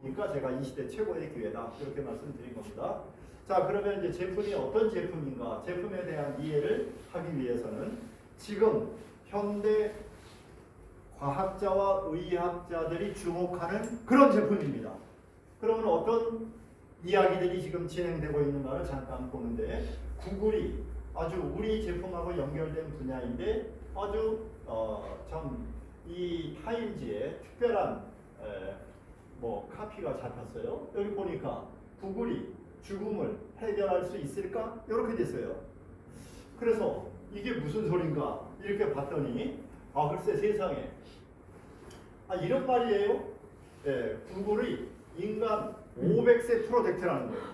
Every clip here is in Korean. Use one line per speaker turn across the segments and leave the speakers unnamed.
그러니까 제가 이 시대 최고의 기회다 이렇게 말씀드린 겁니다. 자, 그러면 이제 제품이 어떤 제품인가, 제품에 대한 이해를 하기 위해서는 지금 현대 과학자와 의학자들이 주목하는 그런 제품입니다. 그러면 어떤 이야기들이 지금 진행되고 있는가를 잠깐 보는데, 구글이 아주 우리 제품하고 연결된 분야인데 아주 참 이 타임지에 특별한 카피가 잡혔어요. 여기 보니까 구글이 죽음을 해결할 수 있을까? 이렇게 됐어요. 그래서 이게 무슨 소린가 이렇게 봤더니 글쎄 세상에 이런 말이에요. 구글의 인간 500세 프로젝트라는 거예요.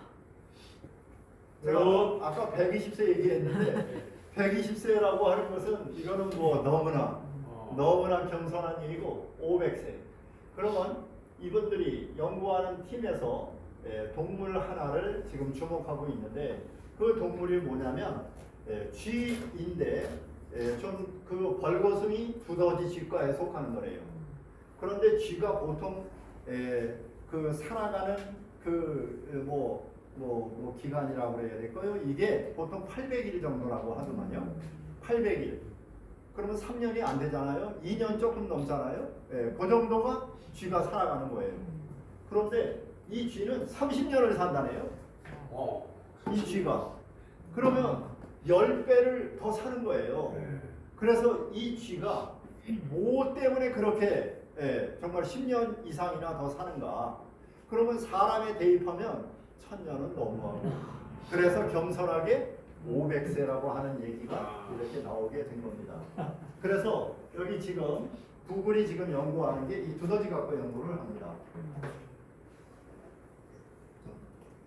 제가 아까 120세 얘기했는데 120세라고 하는 것은 이거는 너무나 겸손한 얘기고 500세. 그러면 이분들이 연구하는 팀에서 동물 하나를 지금 주목하고 있는데, 그 동물이 뭐냐면 쥐인데 좀 그 벌거숭이 두더지 쥐과에 속하는 거래요. 그런데 쥐가 보통 그 살아가는 기간이라고 그래야 될까요? 이게 보통 800일 정도라고 하더만요. 800일. 그러면 3년이 안 되잖아요. 2년 조금 넘잖아요. 그 정도가 쥐가 살아가는 거예요. 그런데 이 쥐는 30년을 산다네요. 이 쥐가. 그러면 10배를 더 사는 거예요. 그래서 이 쥐가 뭐 때문에 그렇게 정말 10년 이상이나 더 사는가? 그러면 사람에 대입하면 1000년은 너무하고, 그래서 겸손하게 500세라고 하는 얘기가 이렇게 나오게 된 겁니다. 그래서 여기 지금 구글이 지금 연구하는 게 이 두더지 갖고 연구를 합니다.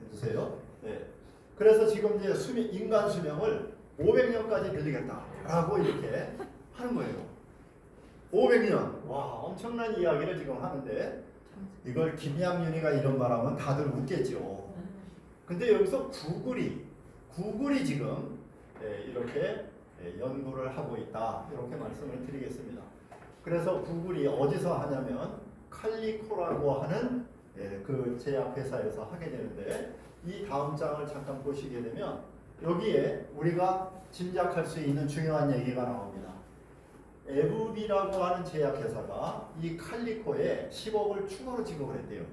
해주세요. 네. 그래서 지금 이제 인간 수명을 500년까지 늘리겠다라고 이렇게 하는 거예요. 500년. 와, 엄청난 이야기를 지금 하는데, 이걸 김양윤이가 이런 말하면 다들 웃겠죠. 근데 여기서 구글이 지금 이렇게 연구를 하고 있다 이렇게 말씀을 드리겠습니다. 그래서 구글이 어디서 하냐면 칼리코라고 하는 그 제약회사에서 하게 되는데, 이 다음 장을 잠깐 보시게 되면 여기에 우리가 짐작할 수 있는 중요한 얘기가 나옵니다. 에브비라고 하는 제약회사가 이 칼리코에 10억을 추가로 지급을 했대요.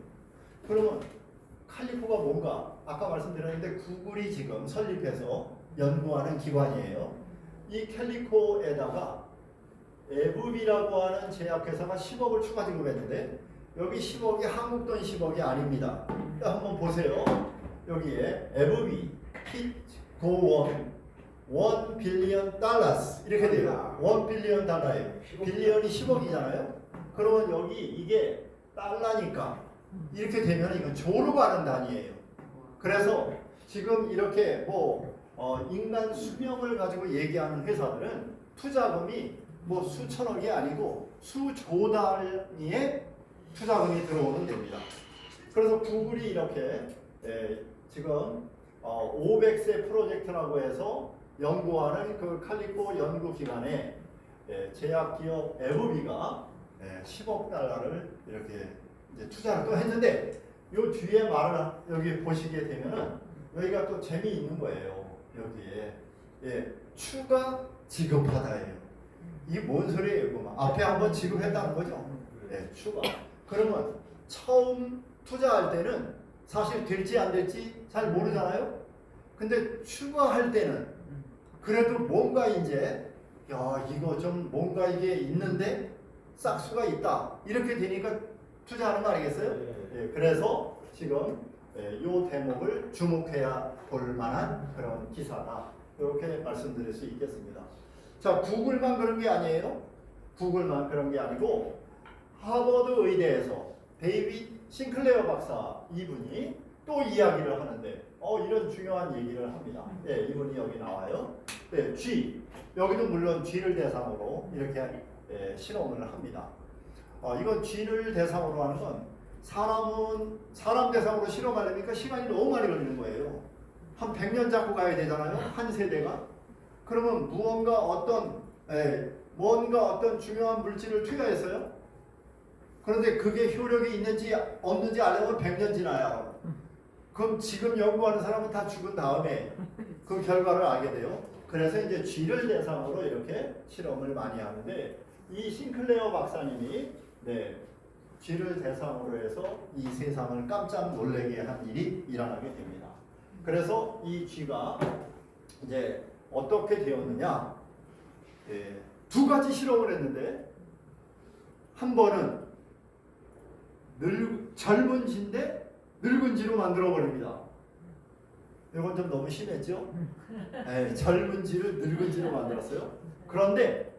그러면 칼리코가 뭔가 아까 말씀드렸는데 구글이 지금 설립해서 연구하는 기관이에요. 이 칼리코에다가 에브비라고 하는 제약회사가 10억을 추가 지급했는데, 여기 10억이 한국 돈 10억이 아닙니다. 한번 보세요. 여기에 에브비 hit go on $1 billion 이렇게 돼요. $1 billion 달러예요. 빌리언이 10억이잖아요. 그러면 여기 이게 달러니까 이렇게 되면 이건 조로 가는 단위예요. 그래서 지금 이렇게 인간 수명을 가지고 얘기하는 회사들은 투자금이 수천억이 아니고 수조 단위의 투자금이 들어오면 됩니다. 그래서 구글이 이렇게 지금 500세 프로젝트라고 해서 연구하는 그 칼리코 연구기관에 제약기업 에브비가 10억 달러를 이렇게 이제 투자를 또 했는데, 요 뒤에 말을 여기 보시게 되면은 여기가 또 재미있는 거예요. 여기에 추가 지급하다예요. 이게 뭔 소리예요? 앞에 한번 지급했다는 거죠. 추가. 그러면 처음 투자할 때는 사실 될지 안 될지 잘 모르잖아요. 근데 추가할 때는 그래도 뭔가 이제 이거 좀 뭔가 이게 있는데 싹수가 있다 이렇게 되니까 투자하는 거 아니겠어요? 그래서 지금 이 대목을 주목해야 볼 만한 그런 기사다 이렇게 말씀드릴 수 있겠습니다. 자, 구글만 그런 게 아니에요. 구글만 그런 게 아니고 하버드 의대에서 데이빗 싱클레어 박사 이분이 또 이야기를 하는데 이런 중요한 얘기를 합니다. 이분이 여기 나와요. 쥐, 여기도 물론 쥐를 대상으로 이렇게 실험을 합니다. 이건 쥐를 대상으로 하는 건 사람 대상으로 실험하려니까 시간이 너무 많이 걸리는 거예요. 한 100년 잡고 가야 되잖아요. 한 세대가. 그러면 뭔가 어떤 중요한 물질을 투여했어요. 그런데 그게 효력이 있는지 없는지 알려면 100년 지나야 하고. 그럼 지금 연구하는 사람은 다 죽은 다음에 그 결과를 알게 돼요. 그래서 이제 쥐를 대상으로 이렇게 실험을 많이 하는데 이 싱클레어 박사님이 쥐를 대상으로 해서 이 세상을 깜짝 놀라게 한 일이 일어나게 됩니다. 그래서 이 쥐가 이제 어떻게 되었느냐? 두 가지 실험을 했는데 한 번은 젊은 쥐인데 늙은 쥐로 만들어 버립니다. 이건 좀 너무 심했죠? 젊은 쥐를 늙은 쥐로 만들었어요. 그런데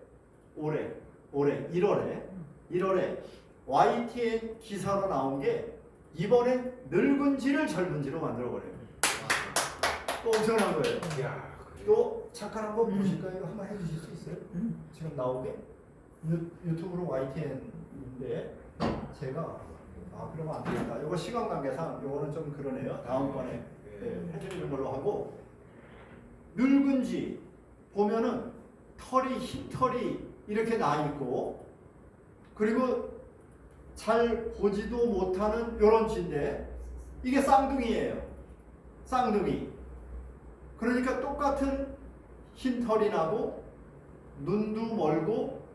올해 1월에 YTN 기사로 나온 게 이번엔 늙은 쥐를 젊은 쥐로 만들어 버려요. 엄청난 거예요. 또 잠깐 한번 보실까요? 이거 한번 해주실 수 있어요? 지금 나오게 유튜브로 YTN인데 제가 그러면 안 되겠다. 이거 시간 관계상 이거는 좀 그러네요. 다음번에 해드리는 걸로 하고 늙은 쥐 보면은 흰 털이 이렇게 나 있고 그리고 잘 보지도 못하는 이런 쥐인데 이게 쌍둥이에요. 쌍둥이. 그러니까 똑같은 흰 털이 나고 눈도 멀고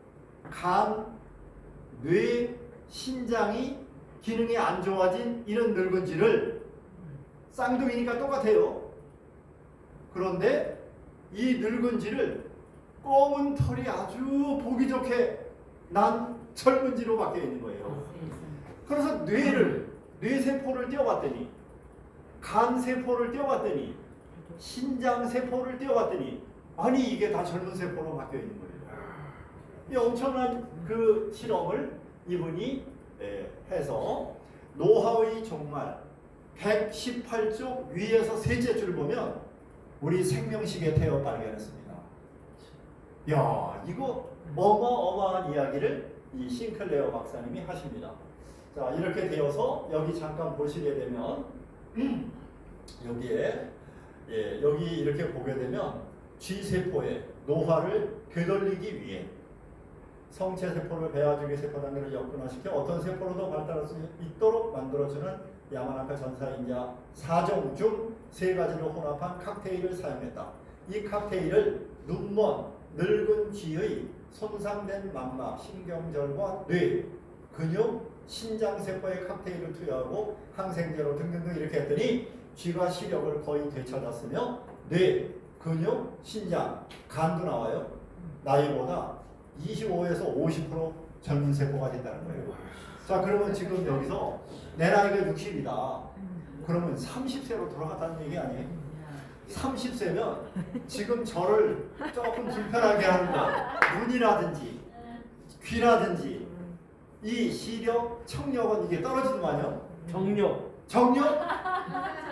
간, 뇌, 신장이 기능이 안 좋아진 이런 늙은 쥐를 쌍둥이니까 똑같아요. 그런데 이 늙은 쥐를 검은 털이 아주 보기 좋게 난 젊은 쥐로 바뀌어 있는 거예요. 그래서 뇌세포를 떼어봤더니 간세포를 떼어봤더니 신장세포를 떼어봤더니 아니 이게 다 젊은 세포로 바뀌어 있는 거예요. 이 엄청난 그 실험을 이분이 해서 노하우의 종말 118쪽 위에서 셋째 줄 보면 우리 생명식의 태어 발견했습니다. 야 이거 어마어마한 이야기를 이 싱클레어 박사님이 하십니다. 자 이렇게 되어서 여기 잠깐 보시게 되면 여기 이렇게 보게 되면 G세포의 노화를 되돌리기 위해 성체세포를 배아주기 세포 단계를 역분화시켜 어떤 세포로도 발달할 수 있도록 만들어주는 야마나카 전사인자 4종 중 3가지를 혼합한 칵테일을 사용했다. 이 칵테일을 눈먼 늙은 쥐의 손상된 망막, 신경절과 뇌, 근육, 신장세포의 칵테일을 투여하고 항생제로 등등등 이렇게 했더니 쥐가 시력을 거의 되찾았으며 뇌, 근육, 신장, 간도 나와요. 나이보다 25에서 50% 젊은 세포가 된다는 거예요. 자 그러면 지금 여기서 내 나이가 60이다. 그러면 30세로 돌아갔다는 얘기 아니에요? 30세면 지금 저를 조금 불편하게 하는 거 눈이라든지 귀라든지 이 시력, 청력은 이게 떨어지더만요. 정력?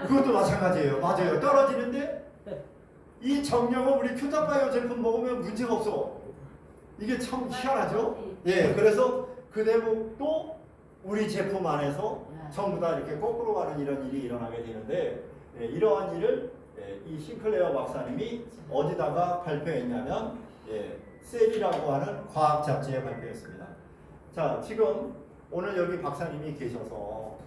그것도 마찬가지예요. 맞아요. 떨어지는데 이 정력은 우리 큐타바이오 제품 먹으면 문제가 없어. 이게 참 희한하죠? 예, 그래서 그 대목도 우리 제품 안에서 전부 다 이렇게 거꾸로 가는 이런 일이 일어나게 되는데 이러한 일을 이 싱클레어 박사님이 어디다가 발표했냐면 셀이라고 하는 과학 잡지에 발표했습니다. 자, 지금 오늘 여기 박사님이 계셔서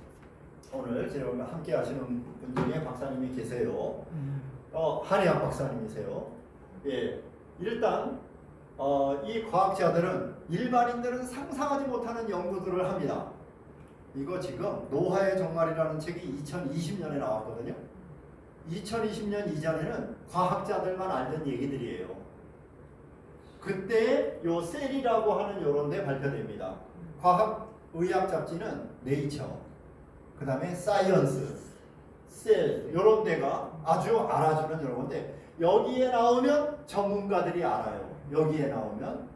오늘 지금 함께 하시는 분 중에 박사님이 계세요. 한의학 박사님이세요. 일단 이 과학자들은 일반인들은 상상하지 못하는 연구들을 합니다. 이거 지금 노화의 종말이라는 책이 2020년에 나왔거든요. 2020년 이전에는 과학자들만 알던 얘기들이에요. 그때 요 셀이라고 하는 요런 데 발표됩니다. 과학의학 잡지는 네이처, 그 다음에 사이언스, 셀 요런 데가 아주 알아주는 요런 건데 여기에 나오면 전문가들이 알아요. 여기에 나오면.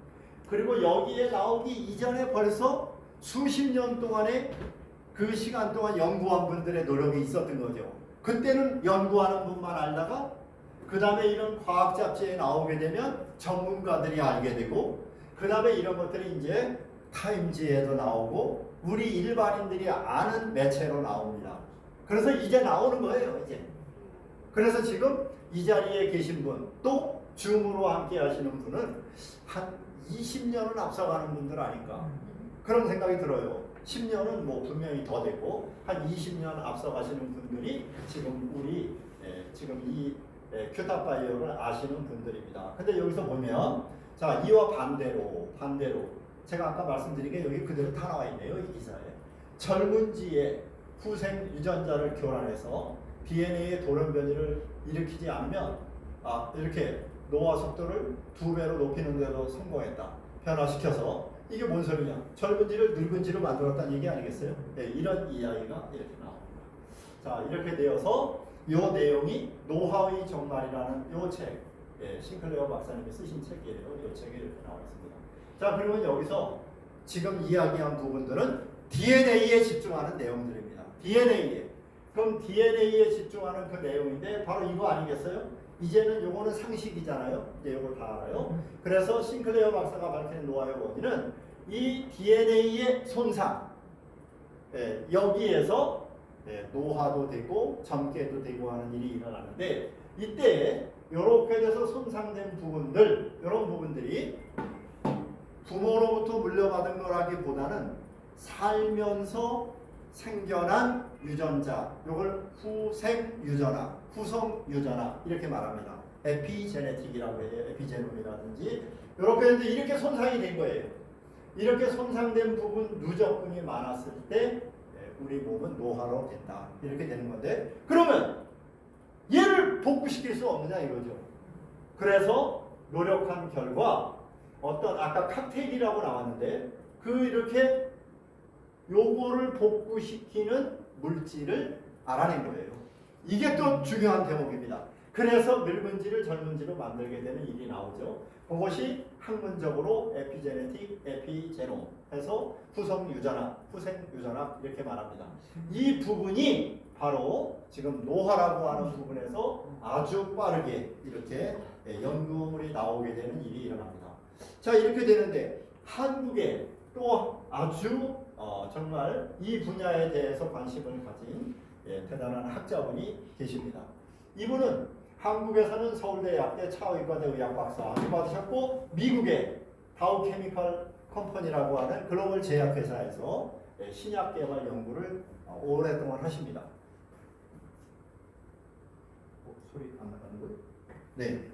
그리고 여기에 나오기 이전에 벌써 수십 년 동안의 그 시간 동안 연구한 분들의 노력이 있었던 거죠. 그때는 연구하는 분만 알다가 그 다음에 이런 과학 잡지에 나오게 되면 전문가들이 알게 되고 그 다음에 이런 것들이 이제 타임지에도 나오고 우리 일반인들이 아는 매체로 나옵니다. 그래서 이제 나오는 거예요. 이제. 그래서 지금 이 자리에 계신 분 또 줌으로 함께 하시는 분은 한 20년은 앞서가는 분들 아닐까 그런 생각이 들어요. 10년은 뭐 분명히 더 되고 한 20년 앞서가시는 분들이 지금 우리 지금 이 큐탑바이오를 아시는 분들입니다. 근데 여기서 보면 자 이와 반대로 제가 아까 말씀드린 게 여기 그대로 다 나와 있네요. 이 기사에 젊은지에 후생 유전자를 교란해서 DNA의 돌연 변이를 일으키지 않으면 이렇게 노화 속도를 2배로 높이는 데도 성공했다. 변화시켜서 이게 뭔 소리냐? 젊은지를 늙은지로 만들었다는 얘기 아니겠어요? 네, 이런 이야기가 이렇게 나옵니다. 자 이렇게 되어서 이 내용이 노화의 정말이라는 이 책, 싱클레어 박사님이 쓰신 책이에요. 이 책에 이렇게 나와 있습니다. 자 그러면 여기서 지금 이야기한 부분들은 DNA에 집중하는 내용들입니다. DNA에. 그럼 DNA에 집중하는 그 내용인데 바로 이거 아니겠어요? 이제는 요거는 상식이잖아요. 이제 요걸 다 알아요. 그래서 싱클레어 박사가 밝히는 노화의 원인은 이 DNA의 손상, 여기에서 노화도 되고 젊게도 되고 하는 일이 일어나는데 이때 이렇게 돼서 손상된 부분들, 이런 부분들이 부모로부터 물려받은 거라기보다는 살면서 생겨난 유전자, 이걸 후생 유전화, 후성 유전화 이렇게 말합니다. 에피제네틱이라고 해요. 에피제놈이라든지 이렇게 했는데 이렇게 손상이 된 거예요. 이렇게 손상된 부분 누적근이 많았을 때 우리 몸은 노화로 된다. 이렇게 되는 건데 그러면 얘를 복구시킬 수 없느냐 이거죠. 그래서 노력한 결과 어떤 아까 칵테일이라고 나왔는데 이렇게 요거를 복구시키는 물질을 알아낸 거예요. 이게 또 중요한 대목입니다. 그래서 늙은지를 젊은지로 만들게 되는 일이 나오죠. 그것이 학문적으로 에피제네틱, 에피제놈 해서 후성 유전학, 후생 유전학 이렇게 말합니다. 이 부분이 바로 지금 노화라고 하는 부분에서 아주 빠르게 이렇게 연구물이 나오게 되는 일이 일어납니다. 자 이렇게 되는데 한국에 또 아주 정말 이 분야에 대해서 관심을 가진 대단한 학자분이 계십니다. 이분은 한국에서는 서울대 약대 차의과대 의학 박사학위 받으셨고 미국의 다우 케미컬 컴퍼니라고 하는 글로벌 제약회사에서 신약 개발 연구를 오랫동안 하십니다. 소리 안 나가는 거예요? 네.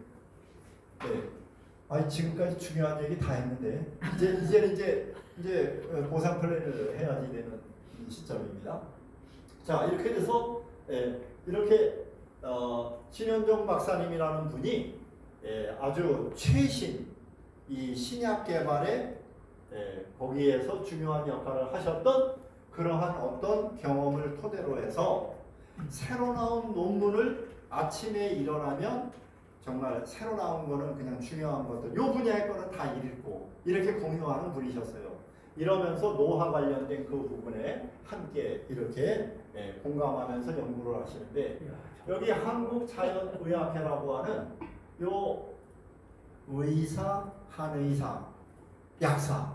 아니 지금까지 중요한 얘기 다 했는데 이제 보상 플랜을 해야지 되는 시점입니다. 자 이렇게 돼서 이렇게 신현종 박사님이라는 분이 아주 최신 이 신약 개발에 거기에서 중요한 역할을 하셨던 그러한 어떤 경험을 토대로 해서 새로 나온 논문을 아침에 일어나면 정말 새로 나온 거는 그냥 중요한 것들, 요 분야의 거는 다 읽고 이렇게 공유하는 분이셨어요. 이러면서 노화 관련된 그 부분에 함께 이렇게 공감하면서 연구를 하시는데 여기 한국자연의학회라고 하는 요 의사, 한의사, 약사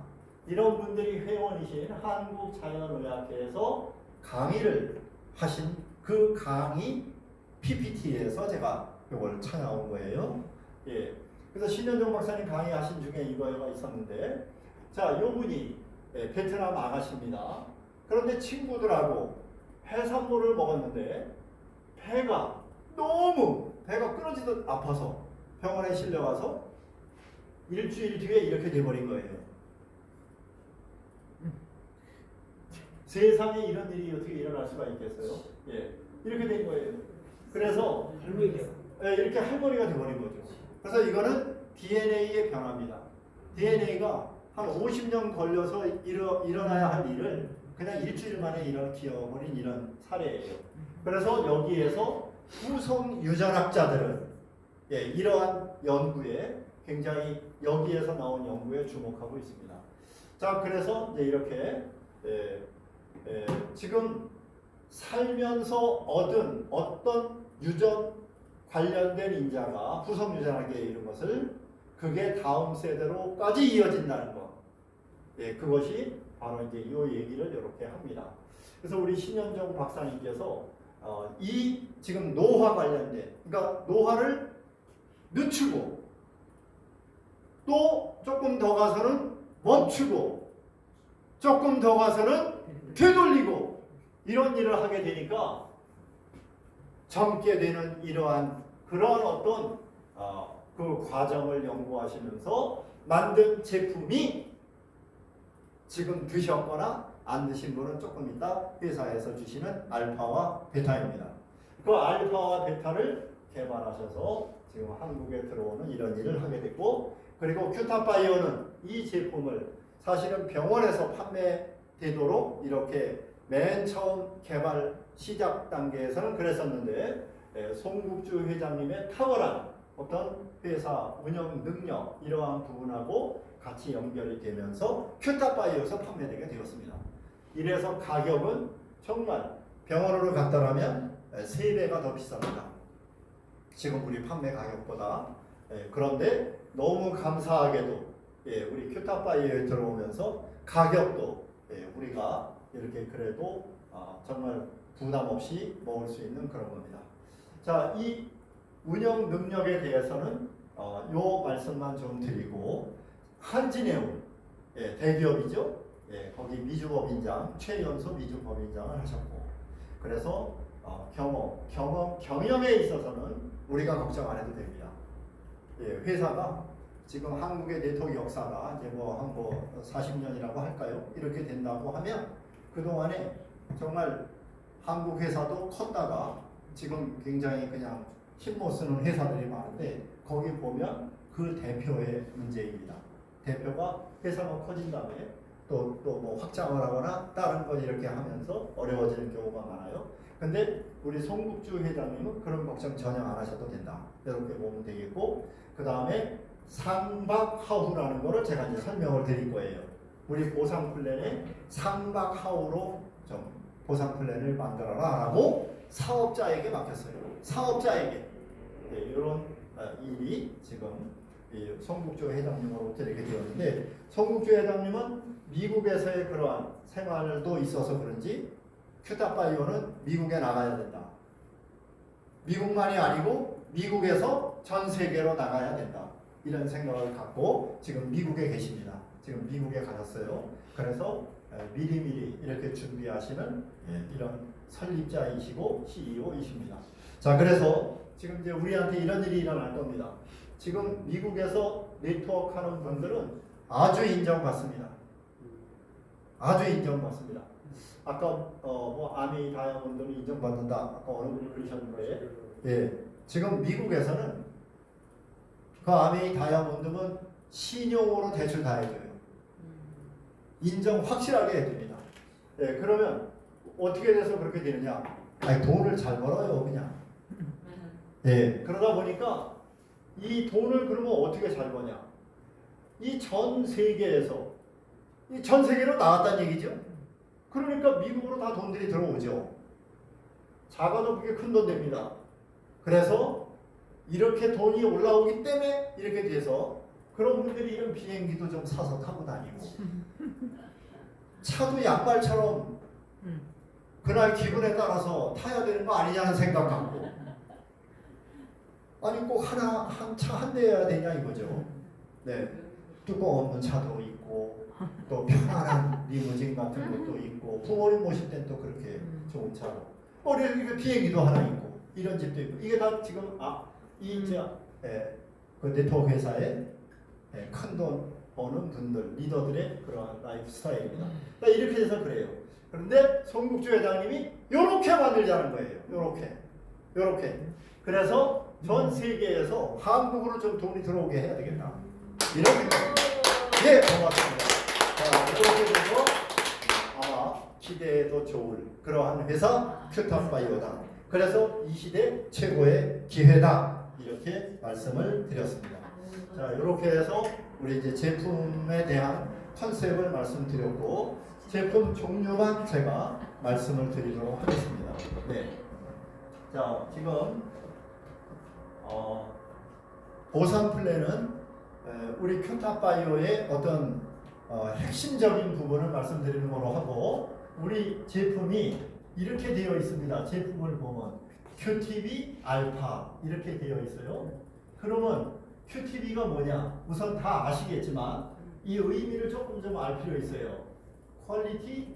이런 분들이 회원이신 한국자연의학회에서 강의를 하신 그 강의 PPT에서 제가 이걸 찾아온 거예요. 그래서 신현종 박사님 강의하신 중에 이거가 있었는데, 자, 요 분이 베트남 아가씨입니다. 그런데 친구들하고 해산물을 먹었는데 배가 끊어지듯 아파서 병원에 실려가서 일주일 뒤에 이렇게 돼버린 거예요. 세상에 이런 일이 어떻게 일어날 수가 있겠어요? 이렇게 된 거예요. 그래서 이렇게 할머니가 돼버린 거죠. 그래서 이거는 DNA의 변화입니다. DNA가 한 50년 걸려서 일어나야 할 일을 그냥 일주일 만에 일으켜버린 이런 사례예요. 그래서 여기에서 후성 유전학자들은 이러한 연구에 굉장히 여기에서 나온 연구에 주목하고 있습니다. 자, 그래서 이제 이렇게 지금 살면서 얻은 어떤 유전 관련된 인자가 후성 유전학에 이른 것을 그게 다음 세대로까지 이어진다는 것. 그것이 바로 이제 이 얘기를 이렇게 합니다. 그래서 우리 신현종 박사님께서 이 지금 노화 관련된, 그러니까 노화를 늦추고 또 조금 더 가서는 멈추고 조금 더 가서는 되돌리고 이런 일을 하게 되니까 젊게 되는 이러한 그러한 어떤 그 과정을 연구하시면서 만든 제품이 지금 드셨거나 안 드신 분은 조금 이따 회사에서 주시는 알파와 베타입니다. 그 알파와 베타를 개발하셔서 지금 한국에 들어오는 이런 일을 하게 됐고, 그리고 큐탑바이오는 이 제품을 사실은 병원에서 판매되도록 이렇게 맨 처음 개발 시작 단계에서는 그랬었는데, 송국주 회장님의 탁월한 어떤 회사 운영 능력 이러한 부분하고 같이 연결이 되면서 큐탑바이오에서 판매되게 되었습니다. 이래서 가격은 정말 병원으로 갔다라면 3배가 더 비쌉니다. 지금 우리 판매 가격보다. 그런데 너무 감사하게도 우리 큐탑바이오에 들어오면서 가격도 우리가 이렇게 그래도 정말 부담 없이 먹을 수 있는 그런 겁니다. 자, 이 운영 능력에 대해서는 요 말씀만 좀 드리고, 한진해운 대기업이죠. 거기 미주법인장 최연소 미주법인장을 하셨고, 그래서 경영에 있어서는 우리가 걱정 안 해도 됩니다. 회사가 지금 한국의 네트워크 역사가 이제 한 40년이라고 할까요? 이렇게 된다고 하면 그동안에 정말 한국 회사도 컸다가 지금 굉장히 그냥 힘 못 쓰는 회사들이 많은데, 거기 보면 그 대표의 문제입니다. 대표가 회사가 커진 다음에 또 뭐 확장을 하거나 다른 걸 이렇게 하면서 어려워지는 경우가 많아요. 근데 우리 송국주 회장님은 그런 걱정 전혀 안 하셔도 된다. 이렇게 보면 되겠고, 그 다음에 상박하우라는 거를 제가 이제 설명을 드릴 거예요. 우리 보상 플랜에 상박하우로 좀 보상 플랜을 만들어라 라고 사업자에게 맡겼어요. 사업자에게. 이런 일이 지금 송국주 회장님으로부터 이렇게 되었는데, 송국주 회장님은 미국에서의 그러한 생활도 있어서 그런지 큐탑바이오는 미국에 나가야 된다. 미국만이 아니고 미국에서 전 세계로 나가야 된다. 이런 생각을 갖고 지금 미국에 계십니다. 지금 미국에 가셨어요. 그래서 미리미리 이렇게 준비하시는 이런 설립자이시고 CEO이십니다. 자, 그래서 지금 이제 우리한테 이런 일이 일어날 겁니다. 지금 미국에서 네트워크 하는 분들은 아주 인정받습니다. 아주 인정받습니다. 아까 뭐 아미 다이아몬드는 인정받는다. 아까 어느 분이 그러셨는데, 지금 미국에서는 그 아미 다이아몬드는 신용으로 대출 다 해줘요. 인정 확실하게 해줍니다. 그러면 어떻게 돼서 그렇게 되느냐? 아니, 돈을 잘 벌어요, 그냥. 그러다 보니까 이 돈을 그러면 어떻게 잘 버냐? 이 전 세계에서 이 전 세계로 나왔다는 얘기죠. 그러니까 미국으로 다 돈들이 들어오죠. 작아도 그게 큰 돈 됩니다. 그래서 이렇게 돈이 올라오기 때문에 이렇게 돼서 그런 분들이 이런 비행기도 좀 사서 타고 다니고, 차도 양말처럼 그날 기분에 따라서 타야 되는 거 아니냐는 생각 갖고, 아니 꼭 한 차 한 대여야 되냐 이거죠. 뚜껑 없는 차도 있고, 또 편안한 리무진 같은 것도 있고, 부모님 모실 땐 또 그렇게 좋은 차로, 이렇게 비행기도 하나 있고, 이런 집도 있고, 이게 다 지금 그 네트워크 회사에 큰 돈 버는 분들, 리더들의 그러한 라이프 스타일입니다. 그러니까 이렇게 돼서 그래요. 그런데 송국주 회장님이 요렇게 만들자는 거예요. 요렇게. 그래서 전 세계에서 한국으로 좀 돈이 들어오게 해야 되겠다. 이런 생각입니다. 고맙습니다. 이렇게 돼서 아마 기대해도 좋을 그러한 회사 큐탑바이오다. 그래서 이 시대 최고의 기회다. 이렇게 말씀을 드렸습니다. 자, 이렇게 해서 우리 이제 제품에 대한 컨셉을 말씀드렸고, 제품 종류만 제가 말씀을 드리도록 하겠습니다. 자, 지금 보상 플랜은 우리 큐탑바이오의 어떤 핵심적인 부분을 말씀드리는 걸로 하고, 우리 제품이 이렇게 되어 있습니다. 제품을 보면 QTB 알파 이렇게 되어 있어요. 그러면 QTB가 뭐냐? 우선 다 아시겠지만 이 의미를 조금 좀 알 필요 있어요. 퀄리티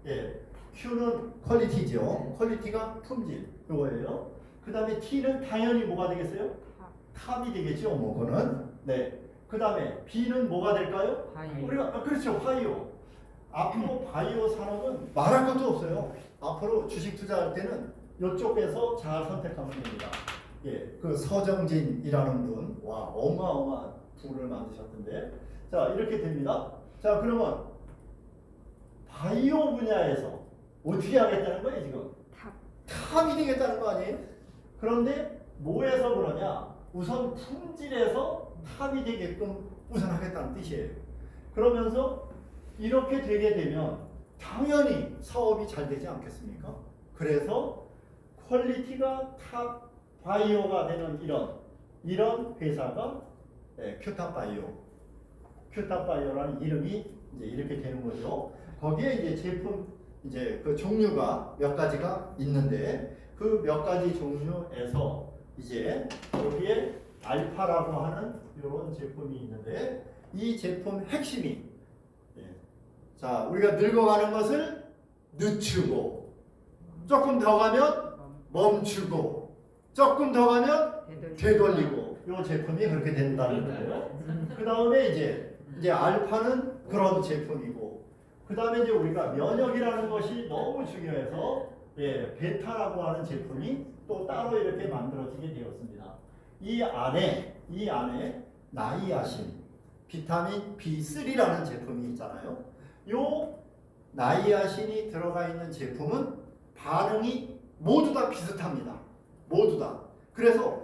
예. Q는 퀄리티죠. 퀄리티가 품질. 요거예요. 그 다음에 T는 당연히 뭐가 되겠어요? 탑이 되겠죠. 뭐 그거는. 네. 그 다음에 B는 뭐가 될까요?
바이오.
우리가 그렇죠. 바이오. 앞으로 바이오 산업은 말할 것도 없어요. 앞으로 주식 투자할 때는 이쪽에서 잘 선택하면 됩니다. 예, 그 서정진이라는 분, 와 어마어마한 부를 만드셨던데, 자 이렇게 됩니다. 자 그러면 바이오 분야에서 어떻게 하겠다는 거예요 지금? 탑이 되겠다는 거 아니에요? 그런데 뭐에서 그러냐? 우선 품질에서 탑이 되게끔 우선 하겠다는 뜻이에요. 그러면서 이렇게 되게 되면 당연히 사업이 잘 되지 않겠습니까? 그래서 퀄리티가 탑 바이오가 되는 이런 회사가 큐탑바이오, 큐탑바이오라는 이름이 이제 이렇게 되는 거죠. 거기에 이제 제품 이제 그 종류가 몇 가지가 있는데 그 몇 가지 종류에서 이제 여기에 알파라고 하는 이런 제품이 있는데 이 제품 핵심이 자 우리가 늙어가는 것을 늦추고 조금 더 가면 멈추고 조금 더 가면 되돌리고 이 제품이 그렇게 된다는 거예요. 그 다음에 이제 알파는 그런 제품이고 그 다음에 이제 우리가 면역이라는 것이 너무 중요해서 베타라고 하는 제품이 또 따로 이렇게 만들어지게 되었습니다. 이 안에 나이아신, 비타민 B3라는 제품이 있잖아요. 요 나이아신이 들어가 있는 제품은 반응이 모두 다 비슷합니다. 모두 다. 그래서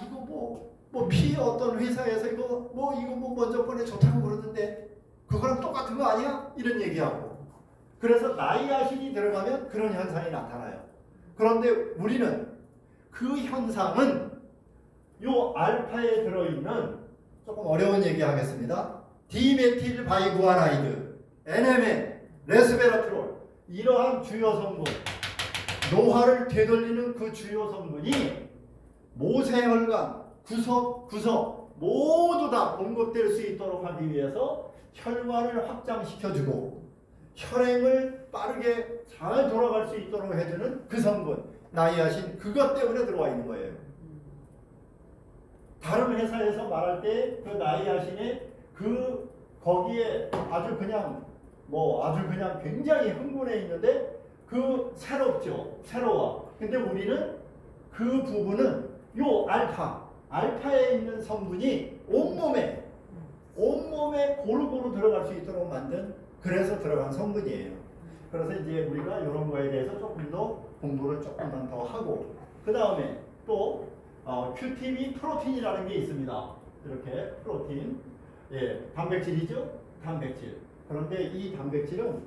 이거 뭐 피 어떤 회사에서 이거 먼저 번에 좋다고 그러는데 그거랑 똑같은 거 아니야? 이런 얘기하고. 그래서 나이아신이 들어가면 그런 현상이 나타나요. 그런데 우리는 그 현상은 요 알파에 들어있는 조금 어려운 얘기 하겠습니다. 디메틸 바이구아나이드, NMN, 레스베라트롤 이러한 주요 성분, 노화를 되돌리는 그 주요 성분이 모세혈관 구석 모두 다 공급될 수 있도록 하기 위해서 혈관을 확장시켜주고 혈행을 빠르게 잘 돌아갈 수 있도록 해주는 그 성분 나이아신 그것 때문에 들어와 있는 거예요. 다른 회사에서 말할 때 그 나이아신에 거기에 아주 그냥 굉장히 흥분해 있는데 그 새로워. 근데 우리는 그 부분은 요 알파에 있는 성분이 온몸에 고루고루 들어갈 수 있도록 만든 그래서 들어간 성분이에요. 그래서 이제 우리가 이런 거에 대해서 조금 더 공부를 조금만 더 하고 그 다음에 또 QTB 프로틴이라는 게 있습니다. 이렇게 프로틴, 단백질이죠. 단백질. 그런데 이 단백질은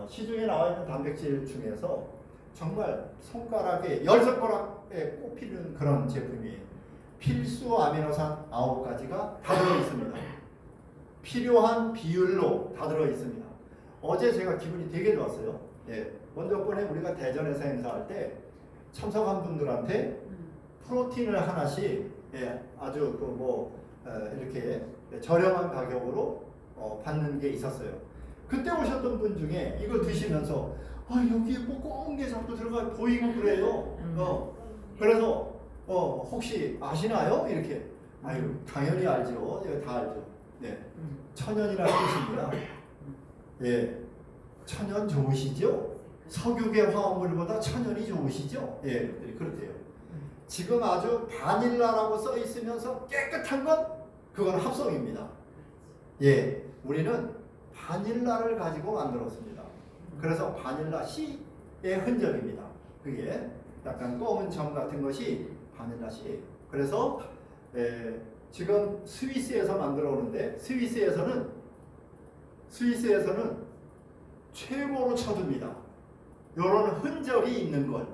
시중에 나와 있는 단백질 중에서 정말 손가락에 10손가락에 꼽히는 그런 제품이에요. 필수 아미노산 9가지가 다 들어있습니다. 필요한 비율로 다 들어있습니다. 어제 제가 기분이 되게 좋았어요. 먼저 번에 우리가 대전에서 행사할 때 참석한 분들한테 프로틴을 하나씩 아주 이렇게 저렴한 가격으로 받는 게 있었어요. 그때 오셨던 분 중에 이걸 드시면서 여기에 꽁꽁 게 자꾸 들어가 보이고 그래요. 그래서 혹시 아시나요? 이렇게 당연히 알죠. 제가 다 알죠. 천연이라는 뜻입니다. 천연 좋으시죠? 석유계 화합물보다 천연이 좋으시죠? 그렇대요. 지금 아주 바닐라라고 써 있으면서 깨끗한 건 그건 합성입니다. 우리는 바닐라를 가지고 만들었습니다. 그래서 바닐라 씨의 흔적입니다. 그게 약간 검은 점 같은 것이 바닐라 씨예요. 그래서 지금 스위스에서 만들어 오는데 스위스에서는 최고로 쳐줍니다. 이런 흔적이 있는 것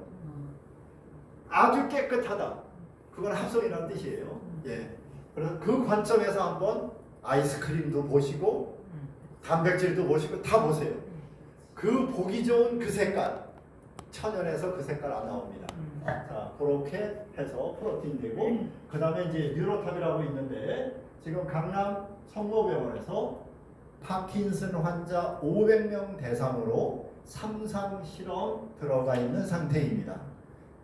아주 깨끗하다. 그건 합성이라는 뜻이에요. 그래서 그 관점에서 한번 아이스크림도 보시고 단백질도 보시고 다 보세요. 그 보기 좋은 그 색깔 천연에서 그 색깔 안 나옵니다. 자, 그렇게 해서 프로틴 되고 그 다음에 이제 뉴로탑이라고 있는데 지금 강남 성모병원에서 파킨슨 환자 500명 대상으로 3상 실험 들어가 있는 상태입니다.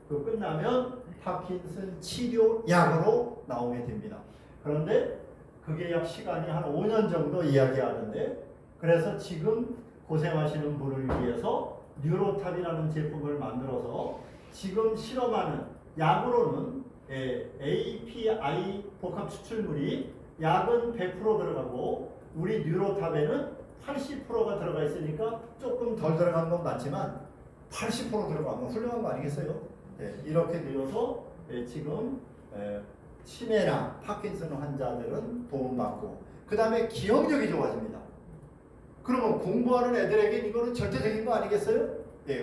그 끝나면 파킨슨 치료약으로 나오게 됩니다. 그런데 그게 약 시간이 한 5년 정도 이야기하는데, 그래서 지금 고생하시는 분을 위해서 뉴로탑이라는 제품을 만들어서 지금 실험하는 약으로는 API 복합 추출물이 약은 100% 들어가고 우리 뉴로탑에는 80%가 들어가 있으니까 조금 덜 들어간 건 맞지만 80% 들어가면 훌륭한 거 아니겠어요? 이렇게 되어서 지금 치매나 파킨슨 환자들은 도움받고, 그 다음에 기억력이 좋아집니다. 그러면 공부하는 애들에게 이거는 절대적인 거 아니겠어요?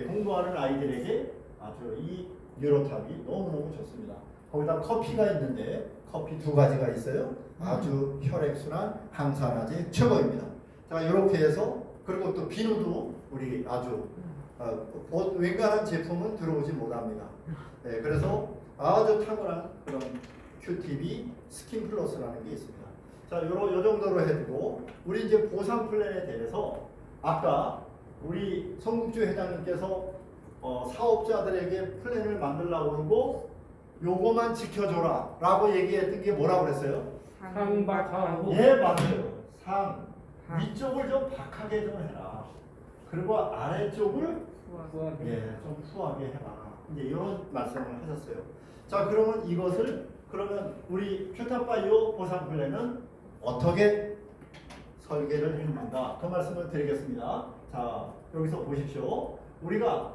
공부하는 아이들에게 아주 이 뉴로탑이 너무너무 좋습니다. 거기다 커피가 있는데 커피 2가지가 있어요. 아주 혈액순환, 항산화제 최고입니다. 자, 이렇게 해서, 그리고 또 비누도 우리 아주 웬간한 제품은 들어오지 못합니다. 그래서 아주 탁월한 그런 큐티비 스킨 플러스라는 게 있습니다. 자, 요 정도로 해두고 우리 이제 보상 플랜에 대해서 아까 우리 성국주 회장님께서 사업자들에게 플랜을 만들라고 그러고 요거만 지켜줘라 라고 얘기했던 게 뭐라고 그랬어요?
상박하고.
예, 맞아요. 상 위쪽을 좀 박하게 좀 해라. 그리고 아래쪽을 좀 후하게 해라. 이제 이런 말씀을 하셨어요. 자, 그러면 이것을 그러면 우리 큐탑바이오 보상 플랜은 어떻게 설계를 했는가, 그 말씀을 드리겠습니다. 자, 여기서 보십시오. 우리가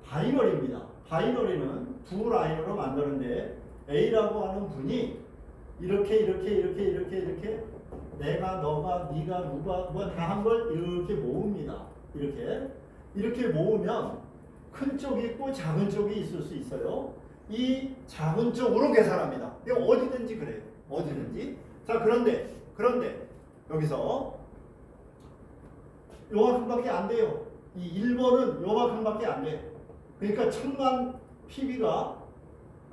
바이너리입니다. 바이너리는 2라인으로 만드는데 A라고 하는 분이 이렇게 내가, 너가, 네가, 누가 뭐 다 한 걸 이렇게 모읍니다. 이렇게 모으면 큰 쪽이 있고 작은 쪽이 있을 수 있어요. 이 작은 쪽으로 계산합니다. 이거 어디든지 그래요. 어디든지. 자, 그런데 여기서 요만큼밖에 안 돼요. 이 1번은 요만큼밖에 안 돼. 그러니까 1000만 PB가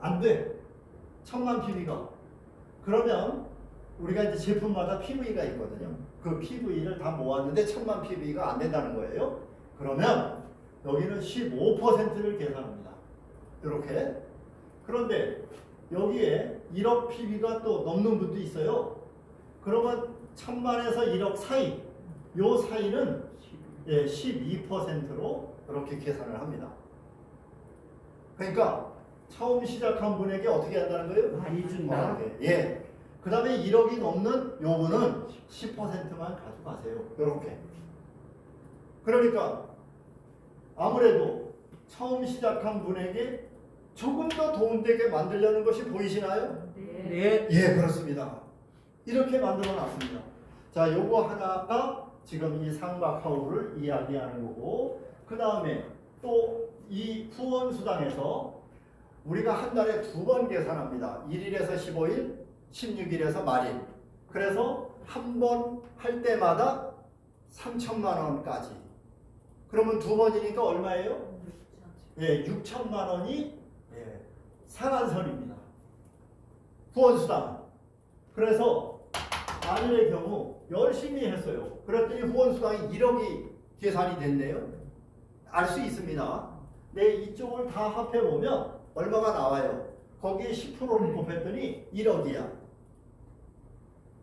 안 돼. 1000만 PB가. 그러면 우리가 이제 제품마다 PV가 있거든요. 그 PV를 다 모았는데 1000만 PV가 안 된다는 거예요. 그러면 여기는 15%를 계산합니다. 이렇게. 그런데 여기에 1억 PB가 또 넘는 분도 있어요. 그러면 1000만에서 1억 사이, 요 사이는 12%로 이렇게 계산을 합니다. 그러니까 처음 시작한 분에게 어떻게 한다는 거예요?
많이 준다.
예. 그 다음에 1억이 넘는 요분은 10%만 가져가세요. 이렇게. 그러니까 아무래도 처음 시작한 분에게 조금 더 도움되게 만들려는 것이 보이시나요?
네.
예, 그렇습니다. 이렇게 만들어 놨습니다. 자, 요거 하나가 지금 이 상박하우를 이야기하는 거고, 그 다음에 또 이 후원수당에서 우리가 한 달에 2번 계산합니다. 1일에서 15일, 16일에서 말일. 그래서 한 번 할 때마다 3천만 원까지. 그러면 2번이니까 얼마예요? 예, 6천만 원이 상한선입니다. 후원수당. 그래서 만일의 경우 열심히 했어요. 그랬더니 후원수당이 1억이 계산이 됐네요. 알 수 있습니다. 내 이쪽을 다 합해보면 얼마가 나와요? 거기에 10%를 곱했더니 1억이야.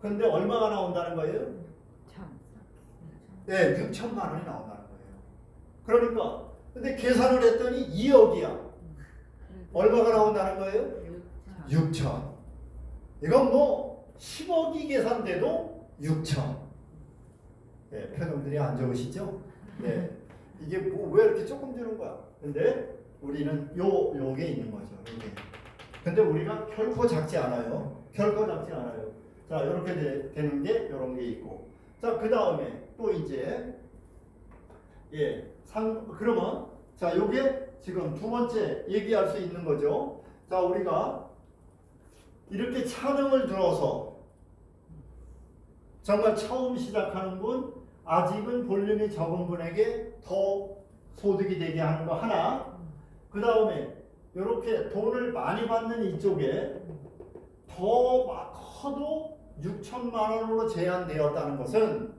근데 얼마가 나온다는 거예요? 네, 6천만 원이 나온다는 거예요. 그러니까 근데 계산을 했더니 2억이야. 얼마가 나온다는 거예요? 6천. 이건 뭐 10억이 계산돼도 6천. 네, 표정들이 안 좋으시죠? 네. 이게 뭐 왜 이렇게 조금 주는 거야? 근데 우리는 요게 있는 거죠. 요게. 근데 우리가 결코 작지 않아요. 결코 작지 않아요. 자, 이렇게 되는 게 이런 게 있고. 자, 그 다음에 또 이제 그러면 자, 요게 지금 두 번째 얘기할 수 있는 거죠. 자, 우리가 이렇게 차등을 들어서 정말 처음 시작하는 분, 아직은 볼륨이 적은 분에게 더 소득이 되게 하는 거 하나, 그 다음에 이렇게 돈을 많이 받는 이쪽에 더 커도 6천만 원으로 제한되었다는 것은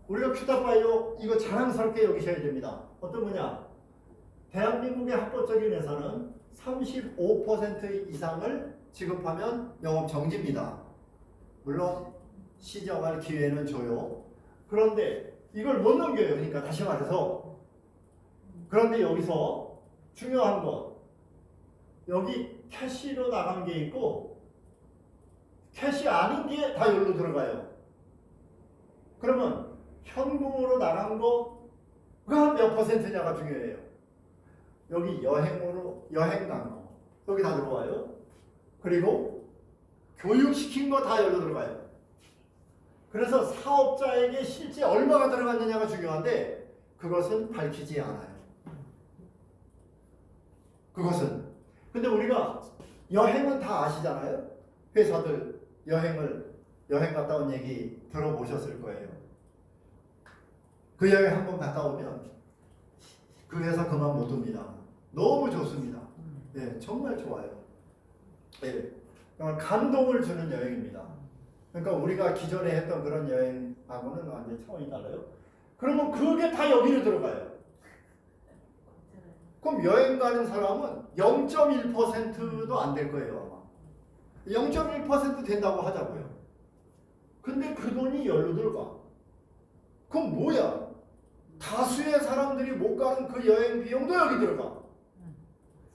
우리가 큐타파이오 이거 자랑스럽게 여기셔야 됩니다. 어떤 거냐? 대한민국의 합법적인 회사는 35% 이상을 지급하면 영업 정지입니다. 물론 시정할 기회는 줘요. 그런데 이걸 못 넘겨요. 그러니까 다시 말해서, 그런데 여기서 중요한 건 여기 캐시로 나간 게 있고 캐시 아닌 게 다 여기로 들어가요. 그러면 현금으로 나간 거가 몇 퍼센트냐가 중요해요. 여기 여행으로 여행 간 거 여기 다 들어와요. 그리고 교육시킨 거 다 여기로 들어가요. 그래서 사업자에게 실제 얼마가 들어갔느냐가 중요한데 그것은 밝히지 않아요. 그것은. 근데 우리가 여행은 다 아시잖아요. 회사들 여행 갔다 온 얘기 들어보셨을 거예요. 그 여행 한번 갔다 오면 그 회사 그만 못 둡니다. 너무 좋습니다. 네, 정말 좋아요. 네, 정말 감동을 주는 여행입니다. 그러니까 우리가 기존에 했던 그런 여행하고는 완전히 차원이 달라요. 그러면 그게 다 여기로 들어가요. 그럼 여행 가는 사람은 0.1%도 안 될 거예요. 아마 0.1% 된다고 하자고요. 근데 그 돈이 여기로 들어가. 그럼 뭐야? 다수의 사람들이 못 가는 그 여행 비용도 여기 들어가.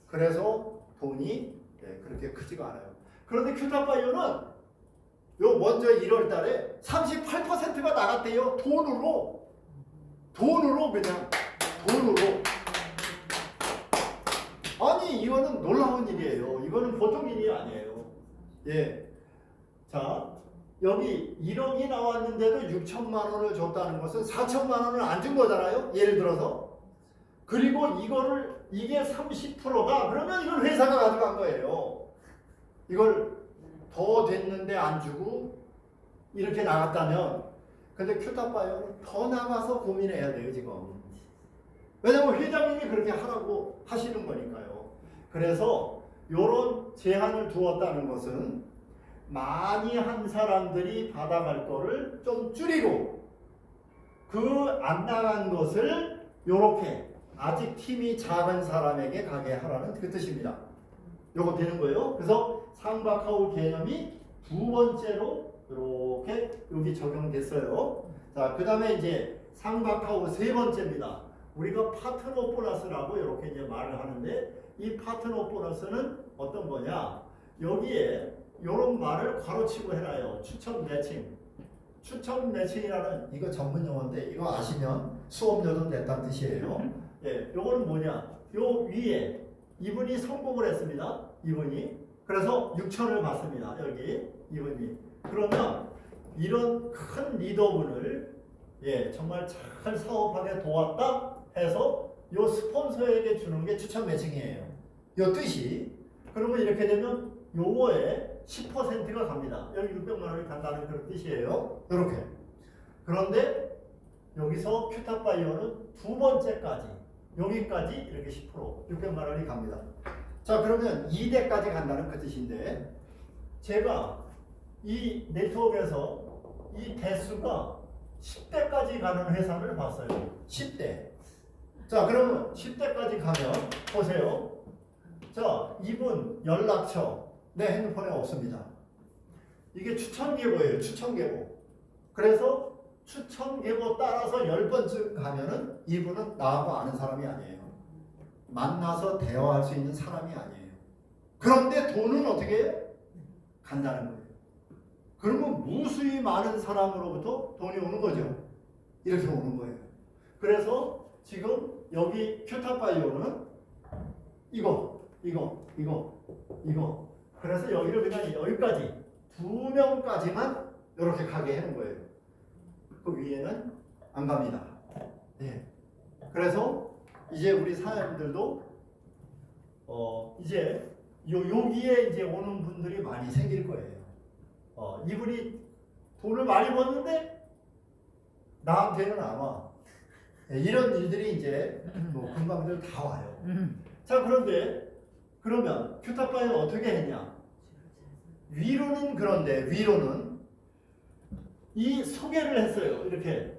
그래서 돈이 그렇게 크지가 않아요. 그런데 큐타파이오는 요 먼저 1월 달에 38%가 나갔대요. 돈으로 그냥 돈으로. 아니 이거는 놀라운 일이에요. 이거는 보통 일이 아니에요. 예. 자, 여기 1억이 나왔는데도 6천만 원을 줬다는 것은 4천만 원을 안 준 거잖아요. 예를 들어서. 그리고 이게 30%가 그러면 이걸 회사가 가져간 거예요. 이걸 더 됐는데 안 주고 이렇게 나갔다면, 근데 큐타파이오는 더 나가서 고민해야 돼요 지금. 왜냐면 회장님이 그렇게 하라고 하시는 거니까요. 그래서 이런 제한을 두었다는 것은 많이 한 사람들이 받아갈 거를 좀 줄이고 그 안 나간 것을 요렇게 아직 팀이 작은 사람에게 가게 하라는 그 뜻입니다. 요거 되는 거예요. 그래서 상박하우 개념이 두 번째로 이렇게 여기 적용됐어요. 자, 그 다음에 이제 상박하우 세 번째입니다. 우리가 파트너 보너스라고 이렇게 이제 말을 하는데, 이 파트너 보너스는 어떤 거냐? 여기에 이런 말을 괄호치고 해놔요. 추천 매칭. 추천 매칭이라는 이거 전문 용어인데 이거 아시면 수업료도 냈다는 뜻이에요. 예, 요거는 뭐냐? 요 위에 이분이 성공을 했습니다. 이분이. 그래서 6천을 받습니다. 여기 이분이. 그러면 이런 큰 리더분을 정말 잘 사업하게 도왔다 해서 요 스폰서에게 주는 게 추천 매칭이에요. 요 뜻이. 그러면 이렇게 되면 요거에 10%가 갑니다. 여기 600만 원이 간다는 그런 뜻이에요. 이렇게. 그런데 여기서 큐타파이오는 두 번째까지 여기까지 이렇게 10% 600만 원이 갑니다. 자, 그러면 2대까지 간다는 그 뜻인데, 제가 이 네트워크에서 이 대수가 10대까지 가는 회사를 봤어요. 10대. 자, 그러면 10대까지 가면 보세요. 자, 이분 연락처 내 핸드폰에 없습니다. 이게 추천 계보예요. 추천 계보. 그래서 추천 계보 따라서 10번쯤 가면은 이분은 나하고 아는 사람이 아니에요. 만나서 대화할 수 있는 사람이 아니에요. 그런데 돈은 어떻게 해요? 간다는 거예요. 그러면 무수히 많은 사람으로부터 돈이 오는 거죠. 이렇게 오는 거예요. 그래서 지금 여기 큐타파이오는 이거. 그래서 여기를 그냥 여기까지 2명까지만 이렇게 가게 하는 거예요. 그 위에는 안 갑니다. 네. 그래서 이제 우리 사람들도 이제 여기에 이제 오는 분들이 많이 생길 거예요. 이분이 돈을 많이 버는데 나한테는 아마 이런 일들이 이제 뭐 금방들 다 와요. 자, 그러면 큐타파이는 어떻게 했냐? 위로는 이 소개를 했어요. 이렇게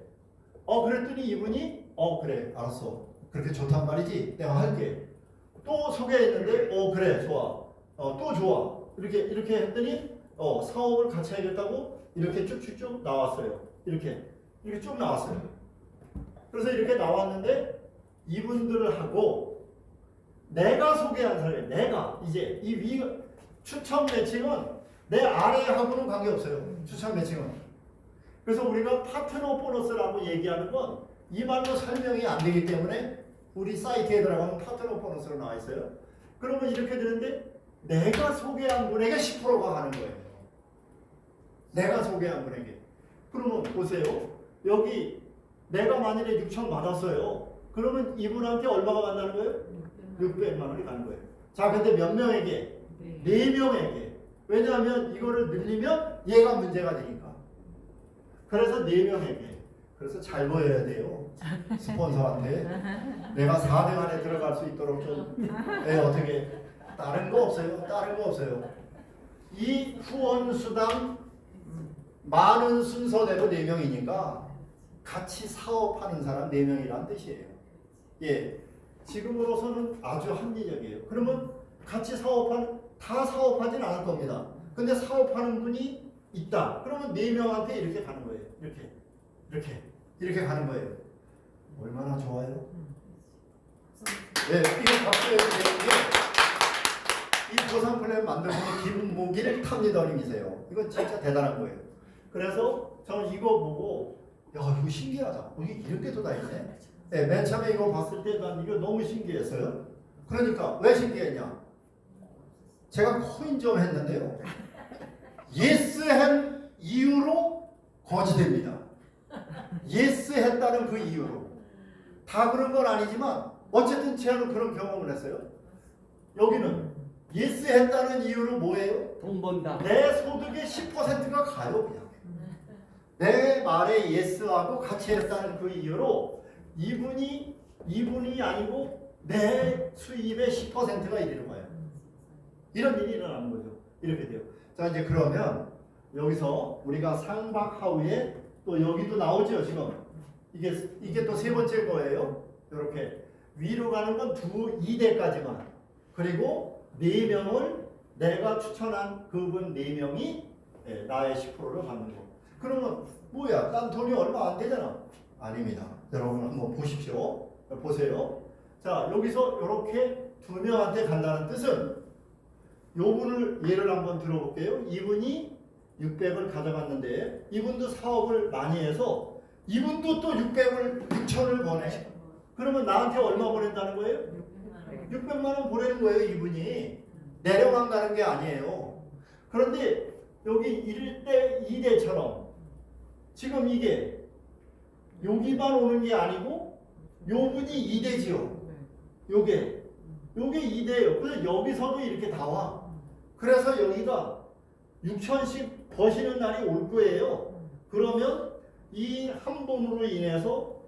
그랬더니 이분이 그래 알았어 그렇게 좋단 말이지 내가 할게. 또 소개했는데 그래 좋아. 또 좋아. 이렇게 했더니 사업을 같이 하겠다고 이렇게 쭉쭉쭉 나왔어요. 이렇게 쭉 나왔어요. 그래서 이렇게 나왔는데 이분들하고 내가 소개한 사람이 내가 이제 이 위 추천 매칭은 내 아래하고는 관계없어요. 추천 매칭은. 그래서 우리가 파트너 보너스라고 얘기하는 건 이 말로 설명이 안 되기 때문에 우리 사이트에 들어가면 파트너 보너스로 나와 있어요. 그러면 이렇게 되는데 내가 소개한 분에게 10%가 가는 거예요. 내가 소개한 분에게. 그러면 보세요. 여기 내가 만일에 6천 받았어요. 그러면 이분한테 얼마가 간다는 거예요? 600만 원이 가는 거예요. 자, 근데 몇 명에게? 4명에게. 왜냐하면 이거를 늘리면 얘가 문제가 되니까. 그래서 4명에게. 그래서 잘 보여야 돼요. 스폰서한테. 내가 4등 안에 들어갈 수 있도록 좀 어떻게 다른 거 없어요. 다른 거 없어요. 이 후원수당 많은 순서대로 4명이니까 같이 사업하는 사람 4명이라는 뜻이에요. 예, 지금으로서는 아주 합리적이에요. 그러면 같이 다 사업하진 않을 겁니다. 근데 사업하는 분이 있다. 그러면 4명한테 이렇게 가는 거예요. 이렇게 가는 거예요. 얼마나 좋아요? 네, 이거 박수해 주세요. 이 보상 플랜 만들고 김무길 탑리더님이세요. 이건 진짜 대단한 거예요. 그래서 저는 이거 보고 야 이거 신기하다. 이게 이런 게 또 다 있네. 네, 맨 처음에 이거 봤을 때 난 이거 너무 신기했어요. 그러니까 왜 신기했냐? 제가 코인점 했는데요. 예스 한 이유로 거지됩니다. 예스 했다는 그 이유로. 다 그런 건 아니지만 어쨌든 저는 그런 경험을 했어요. 여기는 예스 했다는 이유로 뭐예요?
돈 번다.
내 소득의 10%가 가요 그냥. 내 말에 예스하고 같이 했다는 그 이유로 이분이 아니고 내 수입의 10%가 이르는 거예요. 이런 일이 일어나는 거죠. 이렇게 돼요. 자 이제 그러면 여기서 우리가 상박하우에 또 여기도 나오죠 지금. 이게 또 세 번째 거예요. 이렇게 위로 가는 건 2대까지만. 그리고 4명을 내가 추천한 그분 4명이 나의 10%를 받는 거. 그러면 뭐야? 난 돈이 얼마 안 되잖아. 아닙니다. 여러분 한번 보십시오. 보세요. 자 여기서 이렇게 2명한테 간다는 뜻은 요분을 예를 한번 들어볼게요. 이분이 600을 가져갔는데 이분도 사업을 많이 해서 이분도 또 6천을 보내. 그러면 나한테 얼마 보낸다는 거예요? 600만 원 보내는 거예요. 이분이 내려만 가는 게 아니에요. 그런데 여기 1대 2대처럼 지금 이게 여기만 오는 게 아니고 요분이 2대지요. 요게 2대예요. 그래서 여기서도 이렇게 다 와. 그래서 여기가 6천씩 버시는 날이 올 거예요. 그러면 이 한 분으로 인해서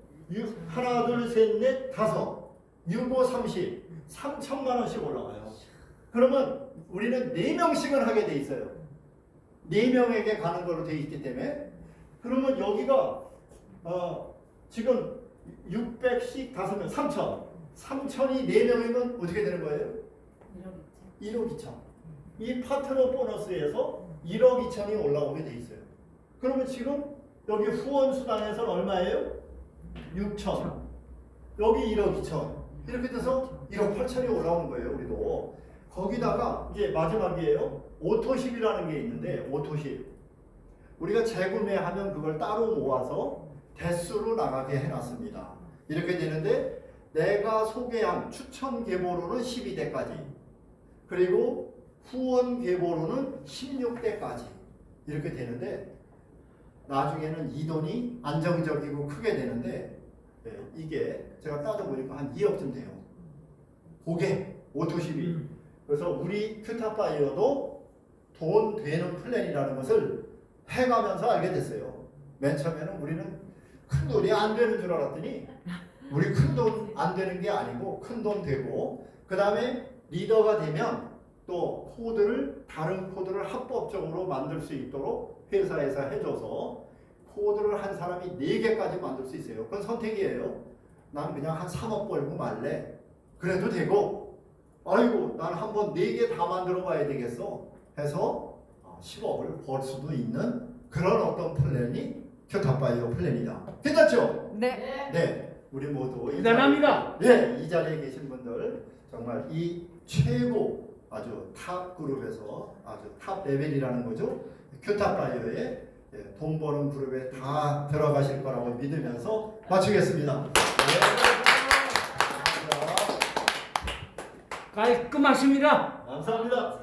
하나, 둘, 셋, 넷, 다섯, 6, 5, 30, 3천만 원씩 올라가요. 그러면 우리는 4명씩은 하게 돼 있어요. 4명에게 가는 걸로 돼 있기 때문에. 그러면 여기가 지금 600씩 5명, 3천. 3천이 4명이면 어떻게 되는 거예요? 1억 2천. 이 파트너 보너스에서 1억 2천이 올라오게 돼 있어요. 그러면 지금 여기 후원 수당에서는 얼마예요? 6천. 여기 1억 2천. 이렇게 돼서 1억 8천이 올라오는 거예요. 우리도. 거기다가 이제 마지막이에요. 오토십이라는 게 있는데 오토십. 우리가 재구매하면 그걸 따로 모아서 대수로 나가게 해놨습니다. 이렇게 되는데 내가 소개한 추천 계보로는 12대까지 그리고 후원 계보로는 16대까지 이렇게 되는데 나중에는 이 돈이 안정적이고 크게 되는데 이게 제가 따져보니까 한 2억쯤 돼요. 그게 오토십이. 그래서 우리 큐타파이어도 돈 되는 플랜이라는 것을 해가면서 알게 됐어요. 맨 처음에는 우리는 큰 돈이 안 되는 줄 알았더니 우리 큰 돈 안 되는 게 아니고 큰 돈 되고 그 다음에 리더가 되면 또 다른 코드를 합법적으로 만들 수 있도록 회사에서 해줘서 코드를 한 사람이 4개까지 만들 수 있어요. 그건 선택이에요. 난 그냥 한 3억 벌고 말래. 그래도 되고, 아이고, 난 한번 4개 다 만들어 봐야 되겠어. 해서 10억을 벌 수도 있는 그런 어떤 플랜이 큐탑바이오 플랜이다. 괜찮죠?
네.
네. 우리 모두
대단합니다.
이 자리에 계신 분들 정말 이 최고 아주 탑 그룹에서 아주 탑 레벨이라는 거죠. 큐탑바이오의 돈 버는 그룹에 다 들어가실 거라고 믿으면서 마치겠습니다.
깔끔하십니다.
감사합니다.